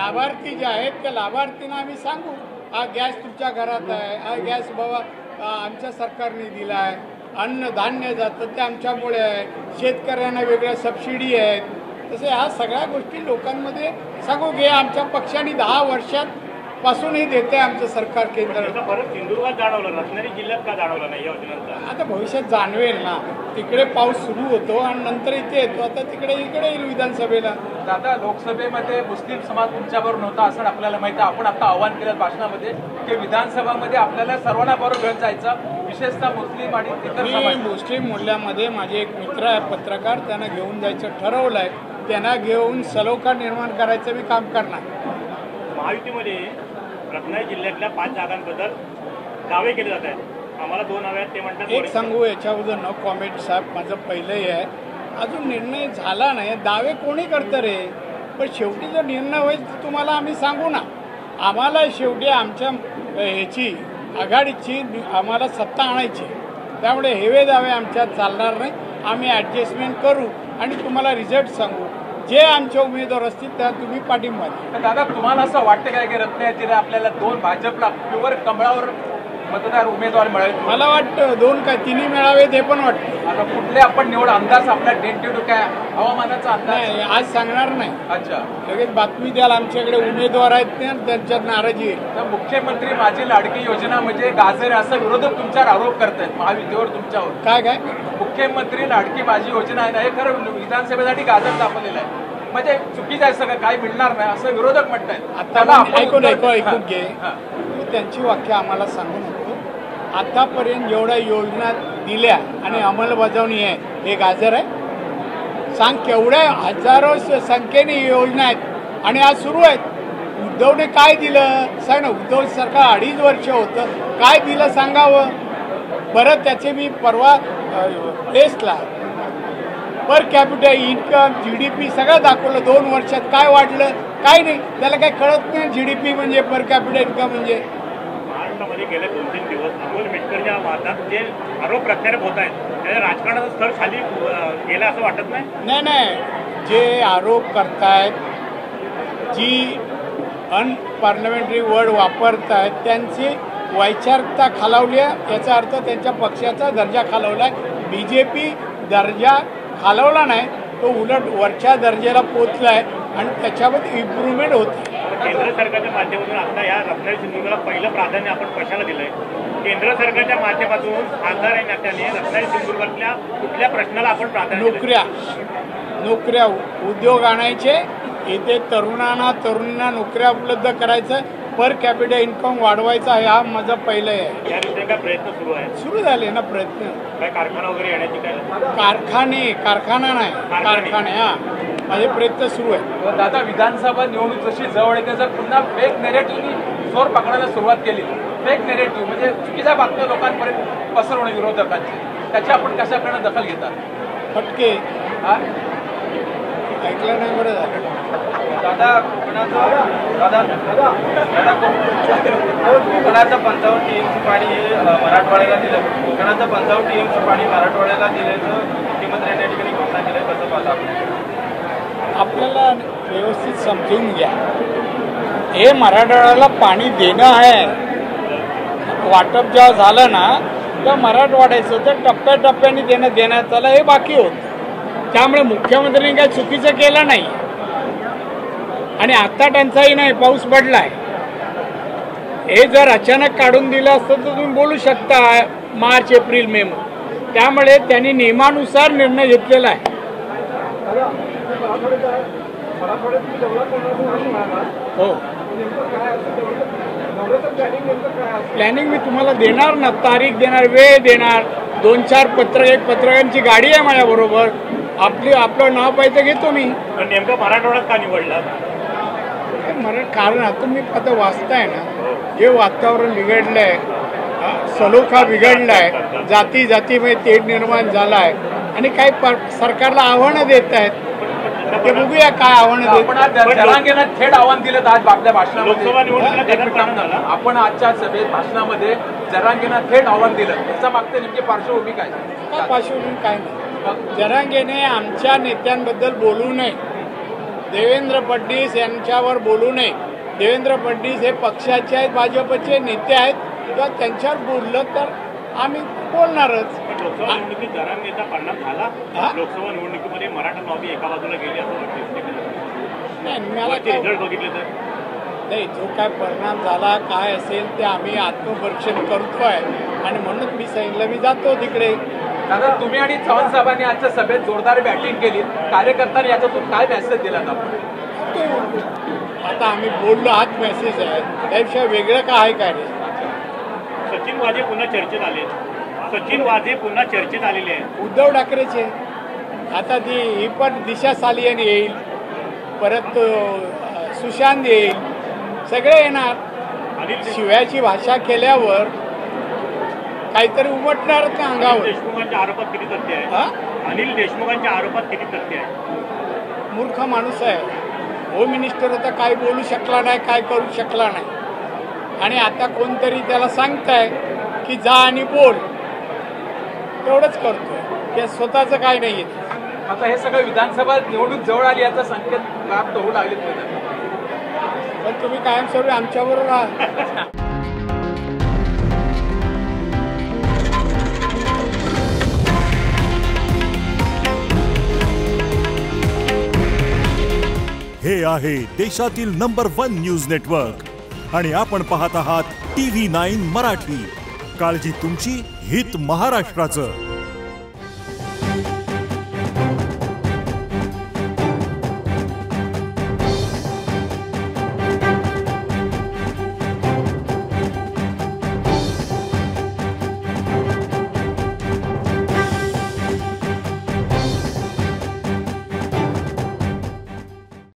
लाभार्थी जे आहेत त्या लाभार्थींना आम्ही सांगू, हा गॅस तुमच्या घरात आहे, हा गॅस बाबा आमच्या सरकारने दिला आहे, अन्नधान्य जातं ते आमच्यामुळे आहे, शेतकऱ्यांना वेगळ्या सबसिडी आहेत. तसे ह्या सगळ्या गोष्टी लोकांमध्ये सांगू घे. आमच्या पक्षाने 10 वर्षात पासूनही देते आमचं सरकार केंद्र. परत सिंधुदुर्गात जाणवलं, रत्नागिरी जिल्ह्यात का जाणवलं नाही या योजनांचा? आता भविष्यात जाणवेल ना, तिकडे पाऊस सुरू होतो आणि नंतर इथे येतो. आता इकडे येईल विधानसभेला. दादा, लोकसभेमध्ये मुस्लिम समाज तुमच्याबरोबर नव्हता असं आपल्याला माहिती आहे. आपण आता आव्हान केलं भाषणामध्ये की विधानसभामध्ये आपल्याला सर्वांना बरोबर घेऊन जायचं, विशेषतः मुस्लिम आणि इतर समाज. मुस्लिम मोहल्ल्यामध्ये माझे एक मित्र आहे पत्रकार, त्यांना घेऊन जायचं ठरवलं आहे. त्यांना घेऊन सलोखा निर्माण करायचं मी काम करणार. महायुतीमध्ये रत्नागिरी जिल्ह्यातल्या 5 जागांबद्दल दावे केले जात आहेत. आम्हाला 2 हव्या आहेत ते म्हणतात. एक सांगू याच्याबद्दल न कॉमेंट साहेब, माझं पहिलंही आहे. अजून निर्णय झाला नाही. दावे कोणी करतं रे, पण शेवटी जर निर्णय होईल तुम्हाला आम्ही सांगू ना. आम्हाला शेवटी आमच्या ह्याची आघाडीची आम्हाला सत्ता आणायची, त्यामुळे हेवे दावे आमच्यात चालणार नाही. आम्ही ॲडजस्टमेंट करू आणि तुम्हाला रिझल्ट सांगू. जे आमचे उमेदवार असतील त्या तुम्ही पाठिंबा द्या. दादा, तुम्हाला असं वाटतं काय की रत्नागिरीला आपल्याला 2 भाजपला प्युअर कमळावर मतदार उमेदवार मिळेल? मला वाटतं 2 काय 3 मिळावे ते पण वाटतं. आता कुठले आपण निवड अंदाज आपला टेंटेटिव्ह काय हवामानाचा अंदाज? नाही, आज सांगणार नाही. अच्छा, लगेच बातमी द्याल आमच्याकडे उमेदवार आहेत ते, त्यांच्यात नाराजी येईल. तर मुख्यमंत्री माझी लाडकी योजना म्हणजे गाजर असं विरोधक तुमच्यावर आरोप करतायत महायुतीवर तुमच्यावर. काय मुख्यमंत्री लाडकी माझी योजना आहे ना, हे खरं विधानसभेसाठी गाजर दाखवलेलं आहे, म्हणजे चुकीचं आहे, सगळं काही मिळणार नाही असं विरोधक म्हणतायत. आता ऐकून घे, त्यांची वाक्य आम्हाला सांगू नको. आतापर्यंत जेवढ्या योजना दिल्या आणि अंमलबजावणी आहे हे गाजर आहे? सांग, केवढ्या हजारो संख्येने योजना आहेत आणि आज सुरू आहेत. उद्धवने काय दिलं सांग ना. उद्धव सरकार 2.5 वर्ष होतं, काय दिलं सांगावं बरं. त्याचे मी परवा टेस्टला पर कॅपिटल इन्कम GDP सगळं दाखवलं. 2 वर्षात काय वाढलं काय नाही, त्याला काय कळत नाही. GDP म्हणजे पर कॅपिटल इन्कम म्हणजे. महाराष्ट्रामध्ये गेले 2-3 दिवस अमोल मिटकरच्या वादात जे आरोप प्रत्यारोप होत आहेत त्याच्या राजकारणाचं स्तर खाली गेलं असं वाटत नाही? नाही, जे आरोप करतायत, जी अनपार्लमेंटरी वर्ड वापरतायत, त्यांची वैचारिकता खालावली आहे. याचा अर्थ त्यांच्या पक्षाचा दर्जा खालावला आहे. BJP दर्जा खालवला नाही, तो उलट वरच्या दर्जाला पोचला आहे आणि त्याच्यामध्ये इम्प्रूव्हमेंट होते. केंद्र सरकारच्या माध्यमातून आता या रत्नागिरी सिंधुदुर्गाला पहिलं प्राधान्य आपण कशाला दिलंय? केंद्र सरकारच्या माध्यमातून खासदार या नात्याने रत्नागिरी सिंधुदुर्गातल्या कुठल्या प्रश्नाला आपण प्राधान्य? नोकऱ्या उद्योग आणायचे, इथे तरुणांना नोकऱ्या उपलब्ध करायचं, पर कॅपिटल इन्कम वाढवायचा, हा माझा पहिलं आहे. या विषयी काय प्रयत्न सुरू आहे? सुरू झाले ना प्रयत्न. काय कारखाना वगैरे येण्याची काय? कारखाना नाही, कारखाने. हा, माझे प्रयत्न सुरू आहे. दादा, विधानसभा निवडणूक जशी जवळ येते, जर पुन्हा फेक नेरेटिव्हनी जोर पकडायला सुरुवात केली, फेक नेरेटिव्ह म्हणजे चुकीच्या बातम्या लोकांपर्यंत पसरवणे विरोधकांची, त्याची आपण कशाकडनं दखल घेतात? फटके ऐकलं नाही, बरं झालं. दादा, कोकणाचं 55 TMC पाणी मराठवाड्याला दिलं. कोकणाचं 55 TMC पाणी मराठवाड्याला दिल्याचं मुख्यमंत्र्यांनी या ठिकाणी घोषणा केलं. कसं पाहता आपल्याला व्यवस्थित समजून घ्या. हे मराठवाड्याला पाणी देणं आहे. वाटप जेव्हा झालं ना, तर मराठवाड्याचं तर टप्प्याटप्प्याने देण्यात आलं, हे बाकी होतं. त्यामुळे मुख्यमंत्र्यांनी काही चुकीचं केलं नाही. आणि आता टंचाई नाही, पाऊस पडलाय. हे जर अचानक काढून दिलं असतं तर तुम्ही बोलू शकता मार्च, एप्रिल, मे. त्यामुळे त्यांनी नियमानुसार निर्णय घेतलेला आहे. हो, प्लॅनिंग मी तुम्हाला देणार ना, तारीख देणार, वेळ देणार. 2-4 पत्रकारांची गाडी आहे माझ्याबरोबर. आपलं नाव पाहिजे घेतो मी. नेमकं मराठवाड्यात का निवडला? कारण आता मी आता वाचताय ना, जे वातावरण बिघडलंय, सलोखा बिघडलाय, जातीमध्ये तेढ निर्माण झालाय आणि काही सरकारला आव्हानं देत आहेत. ते बघूया काय आव्हानं देत. जरांगेनं थेट आव्हान दिलं आज आपल्या भाषणामध्ये. आपण आजच्या सभेत भाषणामध्ये जरांगेनं थेट आव्हान दिलं, त्याच्या मागते नेमकी पार्श्वभूमी काय? पार्श्वभूमी काय नाही. जरांगेने आमच्या नेत्यांबद्दल बोलू नये देवेंद्र फडणवीस यांच्यावर बोलू नये. देवेंद्र फडणवीस हे पक्षाचे आहेत, भाजपचे नेते आहेत, किंवा त्यांच्यावर बोललं तर आम्ही बोलणारच. लोकसभा निवडणुकीत जरांगेचा परिणाम झाला. हा? लोकसभा निवडणुकीमध्ये मराठा लॉबी एका बाजूला गेली असं वाटतं. नाही, मला काय रिझल्ट बघितले तर नाही, जो काय परिणाम झाला काय असेल ते आम्ही आत्मपरीक्षण करतोय आणि म्हणून मी सांगितलं मी जातो तिकडे. दादा, तुम्ही आणि चव्हाण साहेबांनी आजच्या सभेत जोरदार बॅटिंग केली. कार्यकर्त्यांनी याच्यातून काय मेसेज दिलात आपण? आता आम्ही बोललो, हाच मेसेज आहे, त्यापेक्षा वेगळं काय आहे काय रे. सचिन वाझे पुन्हा चर्चेत आले. सचिन वाझे पुन्हा चर्चेत आलेले आहेत. उद्धव ठाकरेचे आता ती ही पण दिशा सालियन येईल, परत सुशांत येईल, सगळे येणार. शिव्याची भाषा केल्यावर काहीतरी उमटणारच ना अंगावर. देशमुखांच्या आरोपात किती तथ्य आहे? अनिल देशमुखांच्या आरोपात किती तथ्य आहे? मूर्ख माणूस आहे. होम मिनिस्टर होता, काय बोलू शकला नाही, काय करू शकला नाही. आणि आता कोणतरी त्याला सांगताय की जा आणि बोल, तेवढंच करतोय. ते स्वतःचं काय नाही. आता हे सगळं विधानसभा निवडणूक जवळ आली याचा संकेत प्राप्त होऊ लागले. पण तुम्ही कायमस्वरूपी आमच्याबरोबर राहा. हे आहे देशातील नंबर 1 न्यूज नेटवर्क आणि आपण पाहत आहात TV9 मराठी. काळजी तुमची, हित महाराष्ट्राचं.